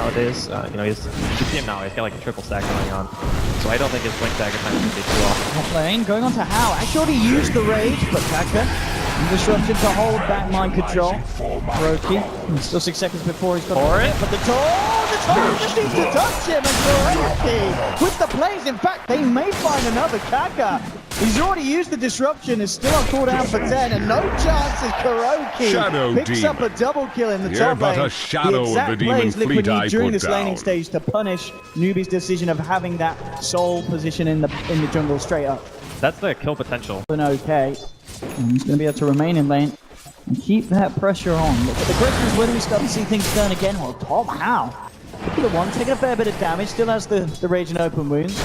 nowadays. You know, you see him now, he's got like a triple stack going on. So I don't think his blink dagger time is going to be too off. Top lane, going on to How. Actually already used the rage, but Kaka disruption to hold back mind control. Roki, still 6 seconds before he's got it. But the Tor just needs to touch him, and Roki with the plays. In fact, they may find another Kaka. He's already used the disruption, is still on cooldown for 10, and no chances. Kuroki picks up a double kill in the top lane. But a shadow the exact of the demon plays Liquid fleet I need during put this laning down. stage to punish Newbee's decision of having that sole position in the jungle straight up. That's the kill potential. Okay, and he's going to be able to remain in lane and keep that pressure on. Look at the pressure is when we start to see things turn again. Well, Tom, how? Look at the one, taking a fair bit of damage, still has the rage and open wounds.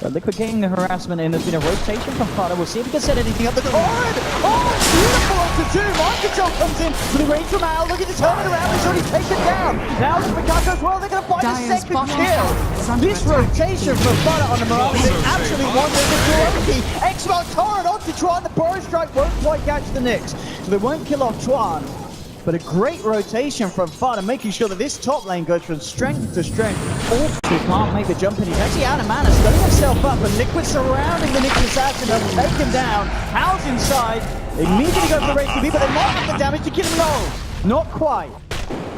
But Liquid getting the harassment in. There's been a rotation from Fada. We'll see if he can set anything up. The beautiful onto 2. Mind control comes in for the range from Al. Looking to turn it around. He's already taken down. Now the Picasso as well. They're going to find a second kill. This rotation from Fada on the Mirage is actually one that the Kuroki. X-Mark Torrent onto Tron. The Burrow Strike won't quite catch the Nyx. So they won't kill off Tron. But a great rotation from Fada, making sure that this top lane goes from strength to strength. He can't make the jump, and he's actually out of mana, stunning himself up, and Liquid surrounding the Nyx assassin, have taken down. Hal's inside, they immediately go for the race to be, but they might have the damage to kill him low. Not quite.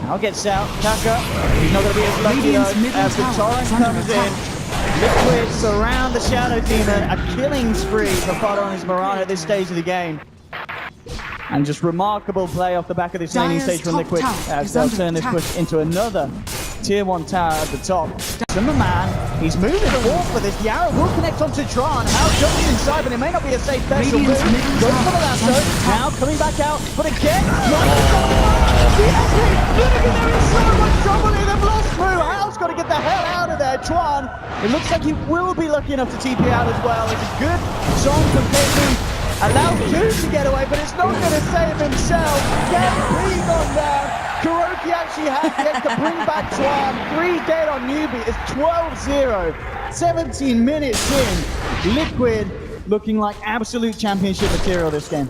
Hal gets out, Kaka, he's not going to be as lucky though, as the torrent comes in. Liquid surround the Shadow Demon, a killing spree for Fada on his Mirana at this stage of the game. And just remarkable play off the back of this laning stage from Liquid as they'll turn this push into another tier 1 tower at the top. Timberman, he's moving forward for this. The arrow will connect onto Tron. How jumps inside, but it may not be a safe special move. Goes for the lasso. Now coming back out, but again, there is so much trouble here. They've lost through. Hal's got to get the hell out of there. Tron, it looks like he will be lucky enough to TP out as well. It's a good song from KP. Allows 2 to get away, but it's not going to save himself. KP gone down. Kuroki actually has yet to bring back Twan. 3 dead on Newbee. It's 12-0. 17 minutes in. Liquid looking like absolute championship material this game.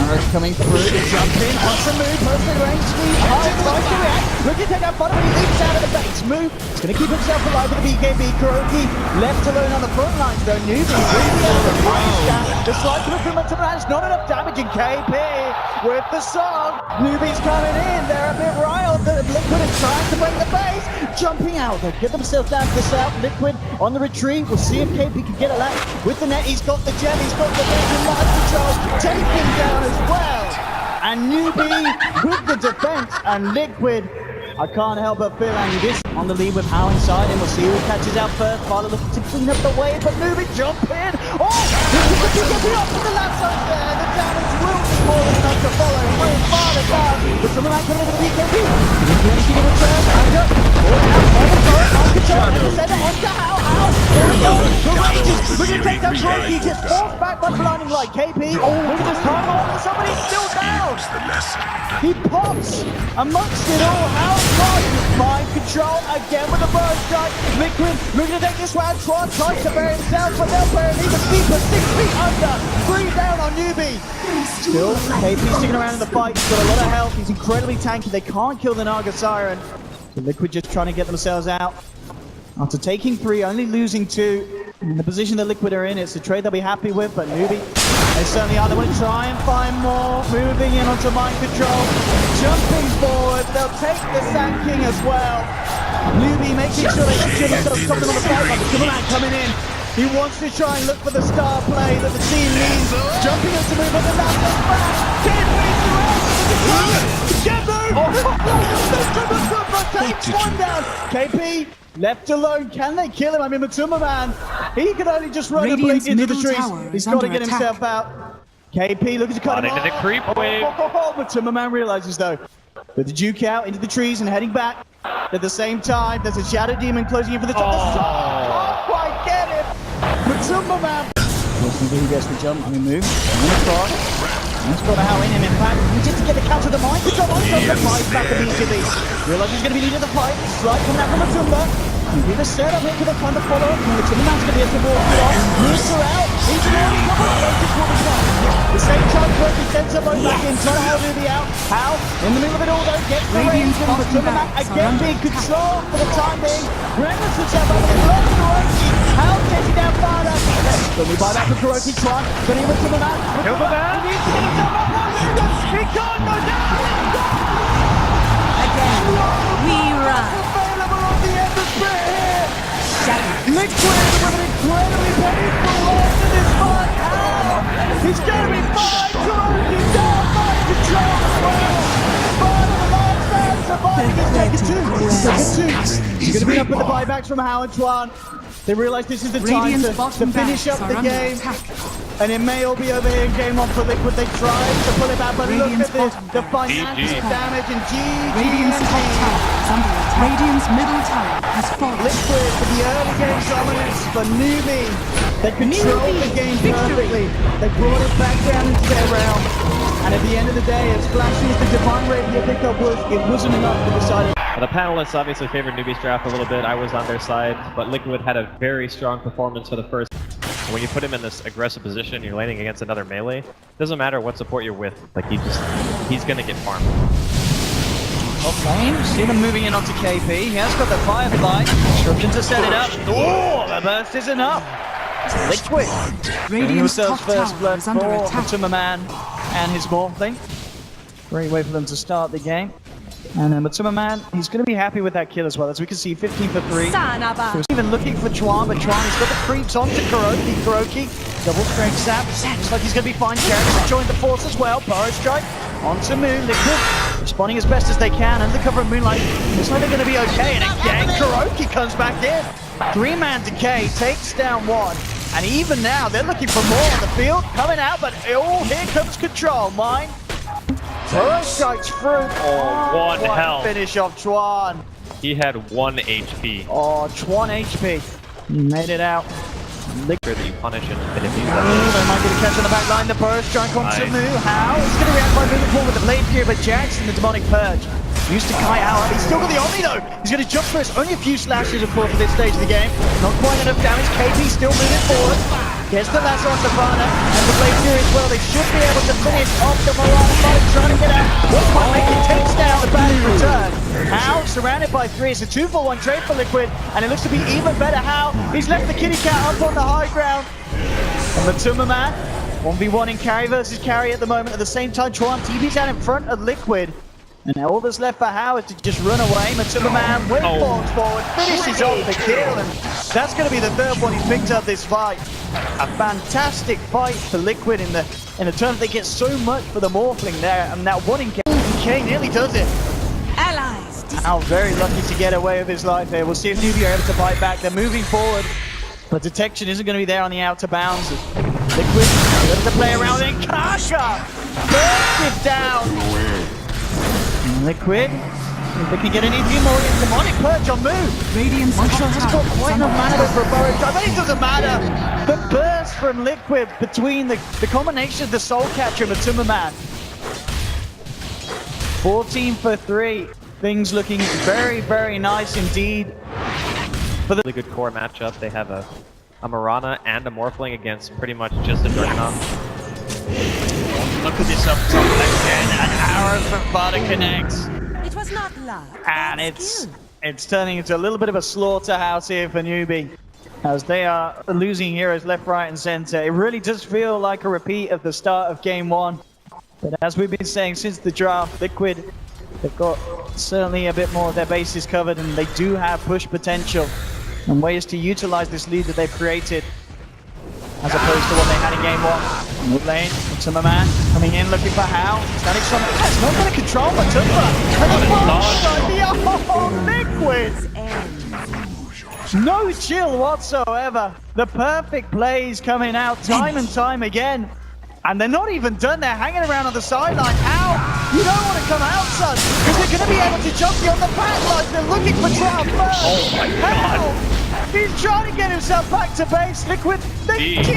Arrows coming through, jump in, wants to move, perfect range, sweep, high, tries to react, looking to take out Fada, but he leaps out of the base, move, he's going to keep himself alive with the BKB, Kuroki, left alone on the front lines though, Newbee, really out of the fire scan, the slide coming from Man's not enough damage in KP, with the song, Newbee's coming in, they're a bit riled, Liquid is trying to break the base, jumping out, they'll get themselves down to the south, Liquid on the retreat, we'll see if KP can get a lap, with the net, he's got the gem, he's got the vision, mind control, taking down as well, and Newbee with the defense, and Liquid, I can't help but feel angry. This on the lead with Hal inside him. We'll see who catches out first. Fada looking to clean up the way, but Newbee jump in. Oh, he gets off to the left side there. The damage will be more than enough to follow. Will Fada down, but someone like coming in with the BKB. Can he do anything in return? Back up. Oh, now Fada forward, on control, and send it on to Hal. There we go. The Rages. Look at take down Troy. He gets forced back by blinding light. KP. Oh, look at this time on. Somebody's still down. He pops amongst it all. Hal mind control again with the burst strike. Liquid looking to take this round. Tron tries to bury himself, but they'll bury him even deeper. 6 feet under. 3 down on Newbee. Still, KP sticking around in the fight. He's got a lot of health. He's incredibly tanky. They can't kill the Naga Siren. The Liquid just trying to get themselves out. After taking 3, only losing 2. In the position that Liquid are in, it's a trade they'll be happy with, but Newbee, they certainly are. They want to try and find more. Moving in onto mind control. Jumping forward. They'll take the Sand King as well. Newbee making sure they should have sort of stopped them on the fight, but the Timberman coming in. He wants to try and look for the star play that the team needs. Jumping in to move on the last back. Can't face the takes one down. KP left alone. Can they kill him? I mean, Timberman, he can only just run a blink into the trees. He's got to get himself out. KP looking to cut him off. Into the creep wave. But Timberman realizes though that the Duke out into the trees and heading back. At the same time, there's a Shadow Demon closing in for the top. The song can't quite get him. But Timberman. He gets the jump. I mean, move. He's got a How in him, in fact. He just to get the counter the mind control. Also, the fight back immediately. Realizes he's going to be needed to fight. Slide coming out from the Tumba. Maybe the setup here for the kind of follow-up. The Timberman's going to be able to walk it off. Moves her out. Into the early cover. Just what it's done. The same time, Berkeley sends her both back in. Trying to hold Newbee out. How? In the middle of it all, though, gets the range. The Timberman again being controlled for the time being. Reynolds himself over the block to Kuroki. How chasing down Fada. Then we buy back from Kuroki. Try. But even Timberman. Kill the man. He needs to get himself up. He can't go down. Again, we run. Available on the end of here. Liquid with an incredibly painful loss in this fight. He's going to be fine. Kuroki down by control as well. But the last man surviving is taken two. He's going to be up with the buybacks from Howard Twan. They realize this is the time to finish up the game. And it may all be over here in game one for Liquid. They tried to pull it back, but look at the financial damage and Radiant's top tower is under attack. Radiant's middle tower has fallen. Liquid for the early game dominance for Newbee. They controlled the game perfectly. They brought it back down into their realm. And at the end of the day, as flashy as the Divine Rapier pickup was, it wasn't enough to decide. The panelists obviously favored Newbee's draft a little bit. I was on their side, but Liquid had a very strong performance for the first. When you put him in this aggressive position, you're landing against another melee. Doesn't matter what support you're with. Like he's gonna get farmed. Okay, see them moving in onto KP. He has got the Firefly. Instruction to set it up. Oh, the burst is enough. Liquid. Radiant's top first tower blood is under for attack. Matsumaman and his Morphling. Great way for them to start the game. And Matsumaman, he's going to be happy with that kill as well. As we can see, 15 for 3. He was even looking for Chuan, but Chuan has got the creeps onto Kuroki. Double strength sap. Looks like he's going to be fine. Jared joined the force as well. Burrow strike onto Moon. Liquid responding as best as they can under the cover of Moonlight. Looks like they're going to be okay. And again, Kuroki comes back in. 3-man decay takes down one. And even now, they're looking for more on the field. Coming out, but oh, here comes Control. Mine. Burrow strikes through. Oh, one health. Finish off Chuan. He had 1 HP. Oh, Chuan HP. He made it out. Liquid that you punish and diffuse They that. might get a catch on the back line. The burst strike onto Nice. Mu. How? He's going to react by moving forward with the blade here, but Jackson, the demonic purge. Used to Kai out. He's still got the Omni though. He's going to jump first. Only a few slashes, of course, for this stage of the game. Not quite enough damage. KP still moving forward. Gets the lasso on Savannah and the blade here as well. They should be able to finish off the Mirana fight. Trying to get out. One might make it. Takes down the batting return. How? Surrounded by 3. It's a 2-for-1 trade for Liquid, and it looks to be even better. How? He's left the kitty cat up on the high ground. And the Timberman, 1v1 in carry versus carry at the moment. At the same time, Chuan TP's out in front of Liquid. And now all that's left for How is to just run away. Matsumaman waveforms forward, finishes off the kill, and that's going to be the third one he's picked up this fight. A fantastic fight for Liquid in the turn. They get so much for the Morphling there, and that one in K nearly does it. Allies. How very lucky to get away with his life here. We'll see if Newbee are able to fight back. They're moving forward, but detection isn't going to be there on the outer bounds. Liquid, able to play around in Kasha! Burst it down! Liquid, if they can get anything more in demonic purge on move. Radiant's top Monshot has tower got is quite under enough mana attack. for a burrow strike, but it doesn't matter. The burst from Liquid between the combination of the Soul Catcher and Matsumaman. 14 for 3. Things looking very, very nice indeed. For the really good core matchup, they have a Mirana and a Morphling against pretty much just a Juggernaut. Look at this up top again. An arrow from Vada connects. It was not luck. And that's skill. it's turning into a little bit of a slaughterhouse here for Newbee, as they are losing heroes left, right, and center. It really does feel like a repeat of the start of game one. But as we've been saying since the draft, Liquid, they've got certainly a bit more of their bases covered, and they do have push potential and ways to utilize this lead that they've created, as opposed to what they had in game one. Mid lane, Timberman coming in looking for How. Static shot. That's not going to control Matumba. And Liquid. No chill whatsoever. The perfect plays coming out time and time again. And they're not even done. They're hanging around on the sideline. How? You don't want to come out, son, because they're going to be able to jump you on the back line. They're looking for Trout first. Oh my God. He's trying to get himself back to base. Liquid. It's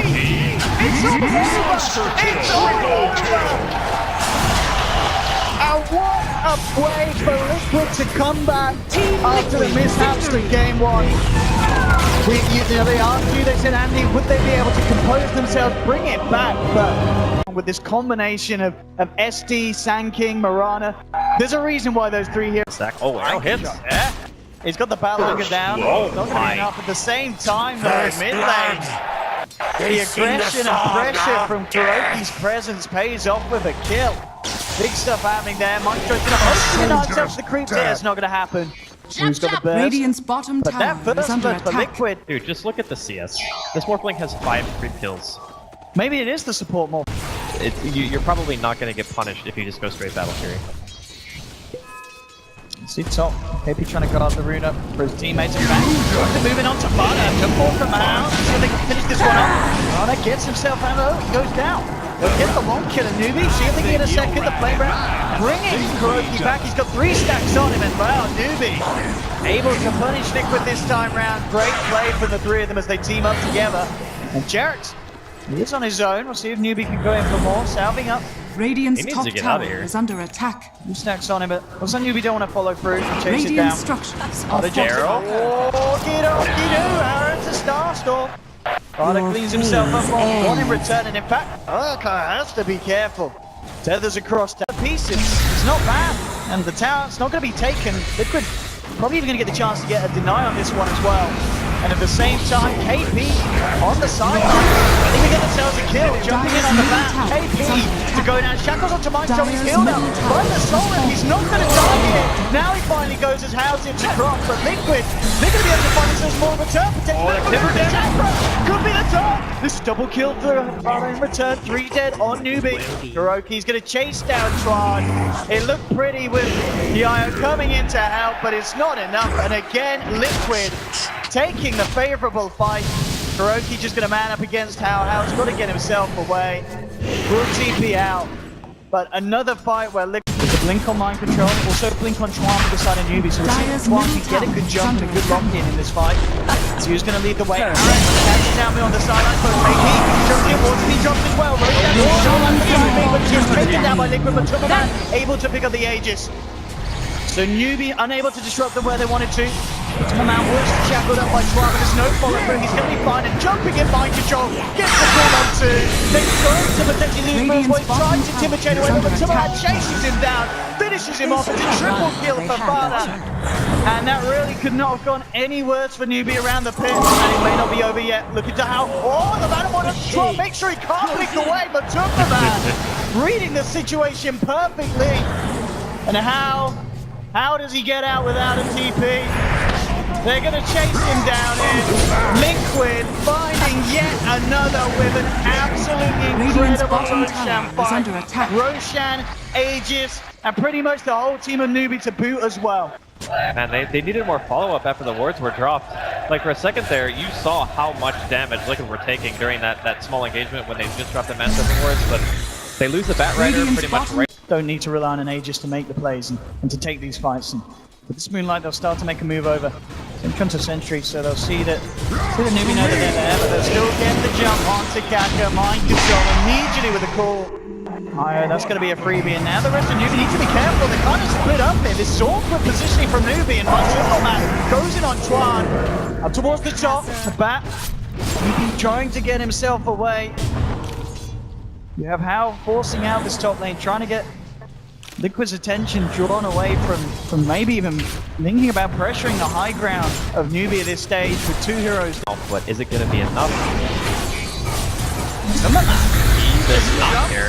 all over. It's all over. And what a way for Liquid to come back after the mishaps to game one. They asked you, they said, Andy, would they be able to compose themselves, bring it back? But with this combination of SD, Sanking, Marana, there's a reason why those three here. Oh, wow, hits. Yeah. He's got the Ballinger down. Not going to be enough at the same time, though, mid lane. The aggression and pressure from KuroKy's presence pays off with a kill. Big stuff happening there. Maestro's going to open himself to the creep there. It's not going to happen. Who's got the burst? Radiant's bottom But tower that is first under blood for attack. Liquid, Dude, just look at the CS. This Morphling has 5 free kills. maybe it is the support more. You're probably not going to get punished if you just go straight Battle Fury. See top. KP trying to guard the rune up for his teammates and back. Moving on to Bana. Good ball from out. See if they can finish this one up. Bana gets himself out of it. He goes down. They'll get the long kill of Newbee. See if they can get a second. The playground. Bringing KuroKy back. He's got 3 stacks on him. And wow, Newbee able to punish Liquid this time round. Great play from the 3 of them as they team up together. And Jarrett, he is on his own. We'll see if Newbee can go in for more. Salving up. Radiant's He needs top to get out tower of here. is under attack. 2 stacks on him, but looks like Newbee don't want to follow through and chase it Radiant down. structures Oh, are the Jero. fortified. Oh, Kido, Aaron's a star storm. Bana cleans himself up on one in return, and in fact, Urka has to be careful. Tethers across to pieces. It's not bad, and the tower's not going to be taken. Liquid probably even going to get the chance to get a deny on this one as well. And at the same time, KP on the sideline. I think they get themselves a kill, jumping in on the back. KP to go down. Shackles onto Maestro, he's killed him. By the soul rip, he's not going to target it. Now he finally goes as Housing to cross, but Liquid, they're going to be able to find themselves more of a turn. Could be the turn. This double kill for Bana in return. 3 dead on Newbee. KuroKy's going to chase down Tron. It looked pretty with the IO coming in to help, but it's not enough. And again, Liquid taking the favorable fight. KuroKy just going to man up against Hao. Hao's got to get himself away. Will TP out. But another fight where Liquid with a blink on mind control, also blink on Twan for the side of Newbee. So we'll see if Twan can get a good jump and a good lock in this fight. So who's going to lead the way? Catches down me on the sideline for KP. Jumps in, wants to be dropped as well. Right down the shoulder, but she's taken down by Liquid, but Superman able to pick up the Aegis. So Newbee unable to disrupt them where they wanted to. Superman was shackled up by Twan, but there's no follow through. He's going to be fine and jumping in mind control. Gets the call on 2. They're going to potentially lose first point. Tries to intimidate away, but Superman chases him down, finishes him off. It's a triple kill for Bana. And that really could not have gone any worse for Newbee around the pit. And it may not be over yet. Look into how. Oh, the man wanted to try. Make sure he can't blink away, but Superman reading the situation perfectly. And how does he get out without a TP? They're going to chase him down in. Liquid finding yet another with an absolutely incredible Roshan fight. Roshan, Aegis, and pretty much the whole team of Newbee to boot as well. Man, they needed more follow-up after the wards were dropped. Like, for a second there, you saw how much damage Liquid were taking during that small engagement when they just dropped the massive wards, but they lose the Bat Rider pretty much right. Don't need to rely on an Aegis to make the plays and to take these fights. And with this Moonlight, they'll start to make a move over. In front of Sentry, so they'll see that Newbee know that they're there, but they'll still get the jump onto Kaka. Mind control immediately with a call. That's going to be a freebie, and now the rest of Newbee need to be careful. They kind of split up here. This awkward positioning from Newbee, and Superman goes in on Twan. Up towards the top, the Bat. Newbee trying to get himself away. You have Hao forcing out this top lane, trying to get Liquid's attention drawn away from maybe even thinking about pressuring the high ground of Newbee at this stage with 2 heroes. But is it going to be enough?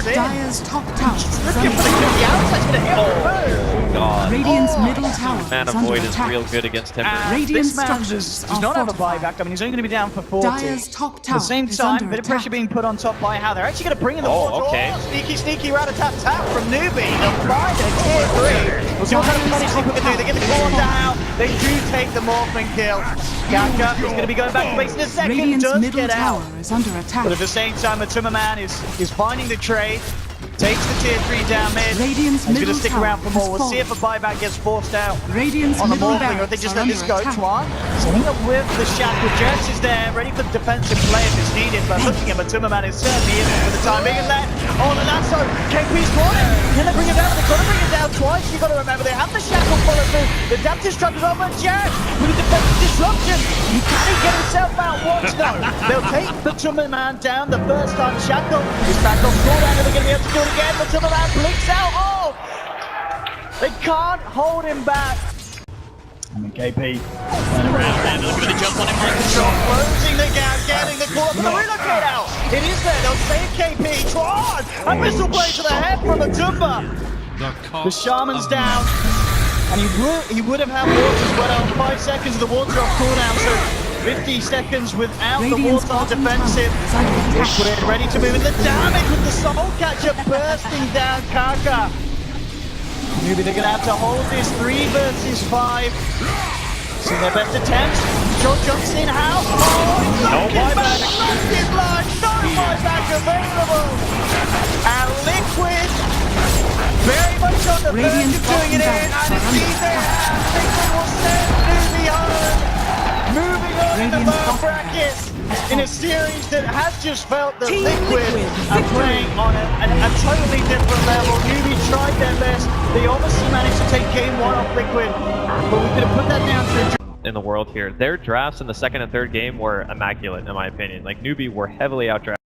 Dire's top tower is Looking under for the kill. The attack. outside's going to hit him. God. Radiant's middle tower Man is of under Void is attack. real good against Timber. Radiant This man structures does are not have a fortified. buyback. I mean, he's only going to be down for 40. Dire's top At tower the same is time, under bit of attack. pressure being put on top by Hao. They're actually going to bring in the Oh, ward. okay. Sneaky rat-a-tap-tap from Newbee. They'll find a tier 3. We'll see what kind of punish Liquid can do. They get the call on to Hao. They do take the Morphling kill. Kaka is going to be going back to base in a second. Radiant's Does middle get out. tower is under attack. But at the same time, Matuma Man is finding the trade. Takes the tier 3 down mid. Radiant's He's going to middle stick tower around for has more. We'll see if a fallen. buyback gets forced out Radiant's on the middle Morphling, or if they barracks just are let this under go. attack. Twan setting up with the shackle. Jets is there, ready for defensive play if it's needed, but looking at Matuma is certainly in it for the time being. And that, oh, the lasso, KP's got it. Can they bring it down? They've got to bring it down twice. You've got to remember, they have the shackle follow through. The depth destructor's on, but Jet with a defensive disruption. Can he get himself out once? No. They'll take Matuma down the first time. Shackle is back on cooldown, and they're going to be able to do it again. Matuma blinks out. Oh! They can't hold him back. I mean, KP turning around and looking to jump on him, mind control, closing the gap, getting the call up for the relocate out. It is there, they'll save KP. Tron! A missile blade to the head from Matumba. The Shaman's down, and he would have had water as well. 5 seconds of the water off cooldown, so 50 seconds without the Radiant's water on bottom defensive. tower is under attack. Liquid ready to move in. The damage with the soul catcher bursting down Kaka. Maybe they're going to have to hold this 3 versus 5. See their best attempts. John jumps in. How? Oh, No buyback. No buyback available. And Liquid very much on the verge Radiant's of doing it in. bottom And it's barracks are easy. under Liquid will send Newbee home. Moving on in the Radiant's bar bottom bracket in a series that has just felt that Team Liquid Liquid, are playing on a totally different level. Newbee tried their best. They obviously managed to take game 1 off Liquid, but we could have put that down to In the world here, their drafts in the second and third game were immaculate, in my opinion. Like Newbee were heavily outdrafted.